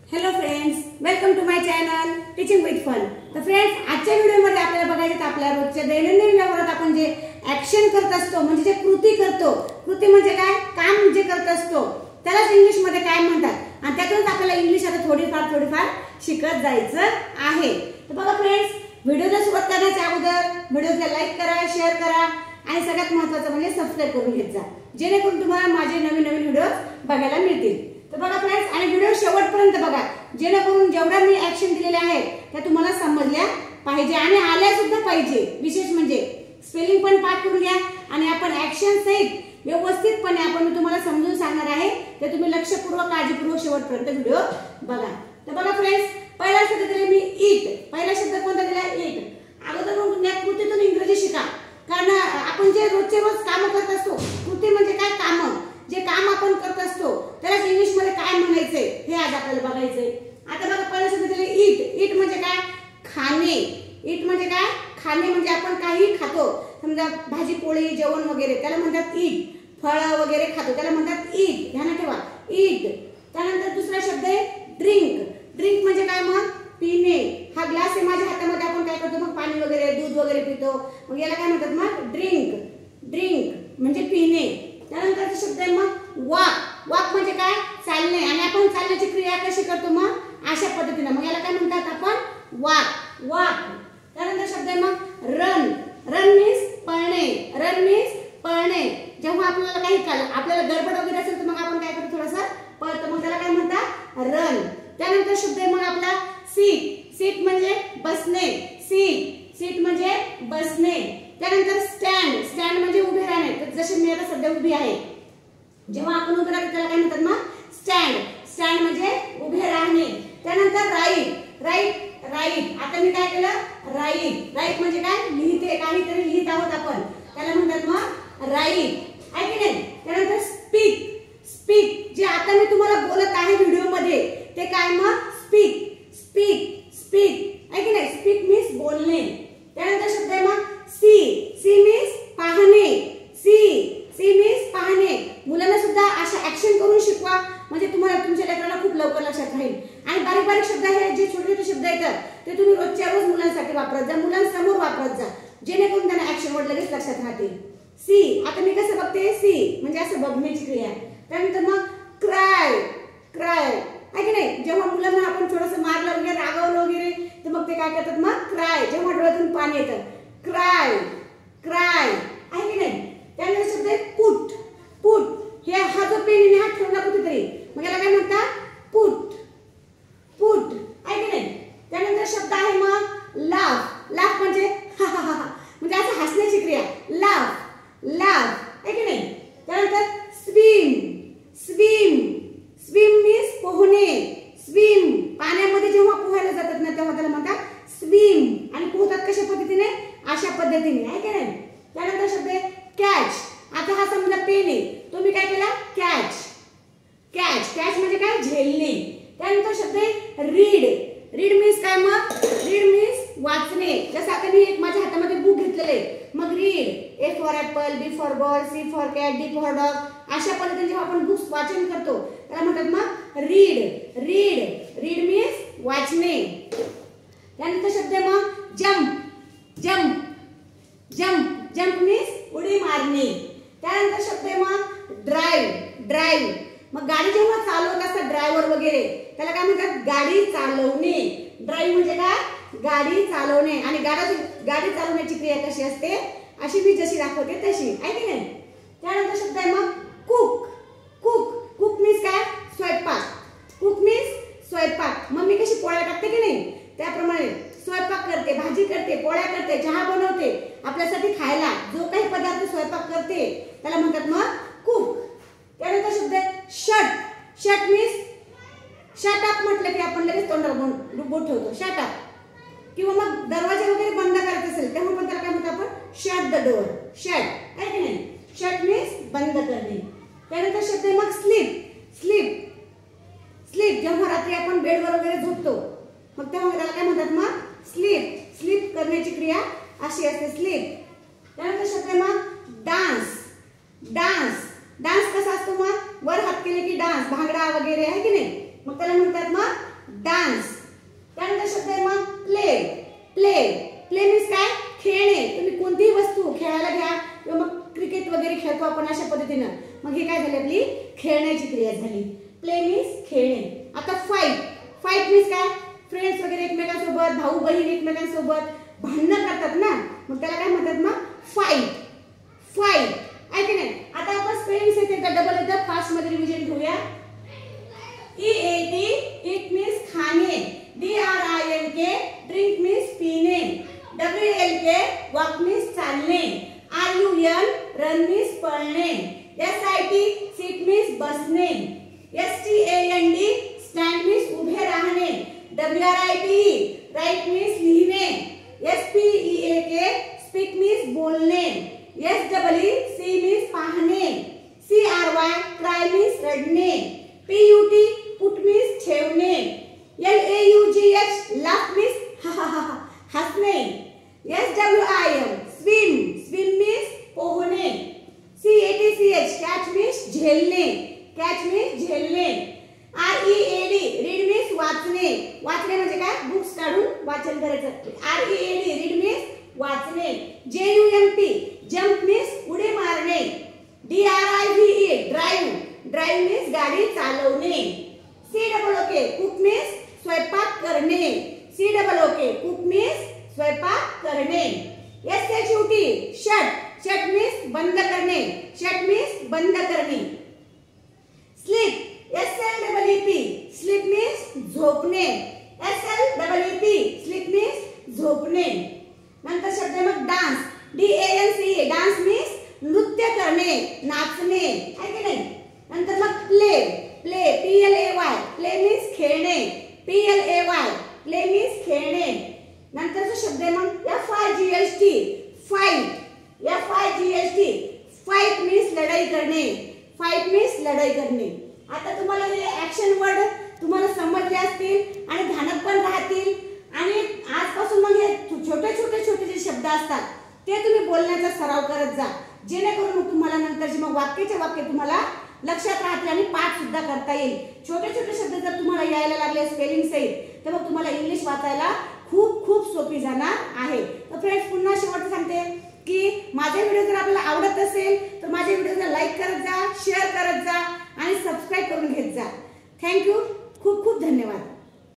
Hello friends, welcome to my channel teaching with fun. तर friends, आजच्या व्हिडिओमध्ये आपल्याला बघायचं आपल्या रोजच्या दैनंदिन व्यवहारात आपण जे ऍक्शन करत असतो म्हणजे जे कृती करतो, कृती म्हणजे काय, काम जे करत असतो त्यालाच इंग्लिश मध्ये काय म्हणतात आणि त्यातूनच आपल्याला इंग्लिश आता थोडीफार शिकत जायचं आहे। तर बघा फ्रेंड्स, व्हिडिओला सुरुवात करण्याच्या अगोदर व्हिडिओला लाईक करा, शेअर करा आणि सगळ्यात महत्त्वाचं म्हणजे सबस्क्राइब करून घेत जा, जेणेकरून तुम्हाला माझे नवीन व्हिडिओ बघायला मिळतील। तर बघा फ्रेंड्स, आणि व्हिडिओ शेवटपर्यंत बघा, जेणेकरून जेवढ्या मी ऍक्शन दिलेल्या आहेत त्या तुम्हाला समजल्या पाहिजे आणि आल्या सुद्धा पाहिजे। विशेष म्हणजे स्पेलिंग पण पाठ करून घ्या आणि आपण ऍक्शन सहित व्यवस्थितपणे मी तुम्हाला समजून सांगणार आहे, तर तुम्ही लक्षपूर्वक काळजीपूर्वक शेवटपर्यंत व्हिडिओ बघा। तर बघा फ्रेंड्स, पहिला शब्द दिला मी ईट। पहिला शब्द कोणता दिला, ईट। अगोदर मग या कृतीतून इंग्रजी शिका, कारण आपण जे रोजचे रोज काम करत असतो, कृती म्हणजे काय, काम जे काम आपण करत असतो त्याला इंग्लिश मध्ये काय म्हणायचंय हे आज आपल्याला बघायचंय। आता बघा, पहिला शब्द दिला ईट। ईट म्हणजे काय, खाणे। ईट म्हणजे काय, खाणे म्हणजे आपण काही खातो, समजा भाजी पोळी जेवण वगैरे त्याला म्हणतात ईट। फळ वगैरे खातो त्याला म्हणतात ईट, ध्यानात ठेवा, ईट। त्यानंतर दुसरा शब्द आहे ड्रिंक। ड्रिंक म्हणजे काय, मग पिणे। हा ग्लास आहे माझ्या हातामध्ये, आपण काय करतो, मग पाणी वगैरे दूध वगैरे पितो, मग याला काय म्हणतात, मग ड्रिंक। ड्रिंक म्हणजे पिणे। त्यानंतर शब्द आहे मग वॉक। वॉक म्हणजे काय, चालणे, आणि आपण चालण्याची क्रिया कशी करतो, मग अशा पद्धतीने, मग याला काय म्हणतात आपण वॉक, वॉक। त्यानंतर शब्द आहे मग रन। रन मीन्स पळणे। रन मीन्स पळणे। जेव्हा आपल्याला काही आपल्याला गडबड वगैरे असेल तर मग आपण काय करतो, थोडंसं पळतो, मग त्याला काय म्हणतात रन। त्यानंतर शब्द आहे मग आपला सीट। सीट म्हणजे बसणे। सीट, सीट म्हणजे बसणे। त्यानंतर स्टँड। स्टँड म्हणजे उभे राहणे, तर जसे मी आता सध्या उभी आहे, जेव्हा आपण उभे राहतो त्याला काय म्हणतात, मग स्टँड। स्टँड म्हणजे उभे राहणे। त्यानंतर राईट। Right, right. आता मी काय केलं, राईट। राईट म्हणजे काय, लिहिते, काहीतरी लिहित आहोत आपण, त्याला म्हणतात मग राईट, आहे की नाही। त्यानंतर स्पीक। स्पीक जे आता मी तुम्हाला बोलत आहे व्हिडिओ मध्ये ते काय, मग स्पीक, स्पीक, स्पीक, आहे की नाही। स्पीक मीन्स बोलणे। त्यानंतर शब्द आहे मग सी। सी मीन्स पाहणे। सी, सी मीन्स पाहणे। मुलांना सुद्धा अशा ऍक्शन करून शिकवा, म्हणजे तुम्हाला तुमच्या लेकरांना खूप लवकर लक्षात राहील। आणि बारीक बारीक शब्द आहेत, जे छोटे छोटे शब्द येतात ते तुम्ही रोजच्या रोज मुलांसाठी वापरत जा, मुलांसमोर वापरत जा, जेणेकरून त्यांना ऍक्शन वर्ड लगेच लक्षात राहतील। सी, आता मी कसं बघते, सी म्हणजे असं बघण्याची क्रिया। त्यानंतर मग क्राय। क्राय, आहे की नाही। जेव्हा मुलांना आपण थोडंसं मारलं वगैरे, रागवलं वगैरे, तर मग ते काय करतात, मग क्राय। जेव्हा डोळ्यातून पाणी येतं, क्राय, क्राय, आहे की नाही। त्यानंतर शब्द आहे पुट। पुट, हे हा जो पेन हात ठेवला कुठेतरी, मग याला काय म्हणतात, पुट, पुट, आहे की नाही। त्यानंतर शब्द आहे मग लाफ। लाफ म्हणजे म्हणजे असं हसण्याची क्रिया, लाफ, लाफ, आहे की नाही। त्यानंतर स्विम। स्विम, स्विम मीन्स पोहणे। स्विम, पाण्यामध्ये जेव्हा पोहायला जातात ना तेव्हा त्याला म्हणतात स्विम, आणि पोहतात कशा पद्धतीने, अशा पद्धतीने, आहे की नाही। त्यानंतर शब्द आहे कॅच। आता हा समजा पेन आहे, तुम्ही काय केला, कॅच, कॅच। कॅच म्हणजे काय, झेलणे। त्यानंतर शब्द आहे रीड। रीड मीन्स काय, मग रीड मीन्स वाचणे। जसं आता मी एक माझ्या हातामध्ये बुक घेतलेले, मग read, A for apple, B for ball, C for cat, D for dog, अशा पद्धतीने जेव्हा आपण बुक्स वाचन करतो त्याला म्हणतात मग रीड। रीड, रीड मीन्स वाचणे। त्यानंतर शब्द आहे मग jump. Jump, jump, jump means उडी मारणे। त्यानंतर शब्द आहे मग ड्राइव्ह। ड्राइव्ह, मग गाडी जेव्हा चालवत असतात ड्रायव्हर वगैरे त्याला काय म्हणतात, गाडी चालवणे। ड्राइव्ह म्हणजे काय, गाडी चालवणे। आणि गाडी चालवण्याची क्रिया कशी असते, अशी मी जशी दाखवते तशी, आहे की नाही। त्यानंतर शब्द आहे मग कुक। कुक, कुक मीन्स काय, स्वयंपाक। कुक मीन्स स्वयंपाक। मम्मी कशी पोळ्या टाकते की नाही, त्याप्रमाणे स्वयंपाक करते, भाजी करते, पोळ्या करते, चहा बनवते, आपल्यासाठी खायला जो काही पदार्थ स्वयंपाक करते त्याला म्हणतात मग कुक। त्यानंतर शब्द आहे shut. Shut means shut up म्हटलं की आपण लगेच तोंडावर बोट ठेवतो, शट अप। किंवा मग दरवाजा वगैरे बंद करायचा असेल तेव्हा पण त्याला काय म्हणतो आपण, शट द डोअर, शट, आहे की नाही। शट मीन्स बंद करणे। त्यानंतर शब्द आहे मग स्लीप। स्लीप, स्लीप जेव्हा रात्री आपण बेडवर वगैरे झोपतो मग तेव्हा त्याला काय म्हणतात, मग स्लीप। स्लीप करण्याची क्रिया अशी असते, स्लीप। त्यानंतर शब्द आहे मग डान्स। डान्स, डान्स कसा असतो, मग वर हात केले की डान्स, भांगडा वगैरे, आहे की नाही, मग त्याला म्हणतात मग डान्स. त्यानंतर शब्द आहे मग प्ले. प्ले प्ले मीन्स काय? खेळणे. तुम्ही कोणतीही वस्तू खेळायला घ्या किंवा मग क्रिकेट वगैरे खेळतो आपण अशा पद्धतीनं, मग हे काय झाली? आपली खेळण्याची क्रिया झाली. प्ले मीन्स खेळणे. आता फाईट. फाईट मीन्स काय? फ्रेंड्स वगैरे एकमेकांसोबत, भाऊ बहीण एकमेकांसोबत भांडणं करतात ना, मग त्याला काय म्हणतात? मग फाईट. फाईट आहे की नाही? आता आपण स्पेलिंग एकदा डबल एकदा फास्ट मध्ये रिव्हिजन घेऊया. EAT इट मीन्स खाणे. DRINK ड्रिंक मीन्स पीने. WLK वॉक मीन्स चालणे. RUN रन मीन्स पळणे. SIT सीट मीन्स बसणे. STAND स्टँड मीन्स उभे राहणे. WRITE राईट मीन्स लिहिणे. SPEAK स्पीक मीन्स बोलणे. SEEC मीन्स पाहणे. CRY क्राय मीन्स रडणे. PUT पुट मीन्स ठेवणे. LAUGH लाफ मीन्स हसणे. SWIM स्विम स्विम मीन्स पोहणे. CATCH कॅच मीन्स झेलणे. कॅच मीन्स झेलणे. READ रीड मीन्स वाचणे. वाचणे म्हणजे काय? बुक्स काढून वाचन करायचं. READ रीड मीन्स वाचणे. JUMP जंप मीन्स उडी मारणे. DRIVE ड्राइव्ह ड्राइव्ह मीन्स गाडी चालवणे. COOK कुक मीन्स स्वयंपाक करणे. COOK कुक मीन्स स्वयंपाक करणे. SHUT शट शट मीन्स बंद करणे. शट मीन्स बंद करणे. स्लीप SLEEP स्लीप मीन्स झोपणे. SLEEP स्लीप मीन्स झोपणे. नंतर शब्द मग डान्स. DANCE डान्स मीन्स नृत्य करणे, नाचणे आहे की नाही? नंतर मग play. Play PLAY play means खेळणे. PLAY प्ले मीन्स खेळणे. नंतरचा शब्द आहे मग FIGHT fight. FIGHT fight means लढाई करणे. फाईट मीन्स लढाई करणे. आता तुम्हाला हे ऍक्शन वर्ड तुम्हाला समजले असतील आणि ध्यानात पण राहतील आणि आजपासून मग हे छोटे छोटे छोटे जे शब्द असतात ते तुम्ही बोलण्याचा सराव करत जा, जेणेकरून मग तुम्हाला नंतरची मग वाक्याचे वाक्य तुम्हाला लक्षात राहतील आणि पाठ सुद्धा करता येईल. छोटे छोटे शब्द जर तुम्हाला यायला लागले स्पेलिंग सहित तर मग तुम्हाला इंग्लिश वाचायला खूप खूप सोपी जाणार आहे. तर फ्रेंड्स पुन्हा शेवटचं सांगते की माझे व्हिडिओ जर आपल्याला आवडत असेल तर माझे व्हिडिओला लाईक करत जा, शेअर करत जा आणि सबस्क्राईब करून घेत जा. थँक्यू. खूप खूप धन्यवाद.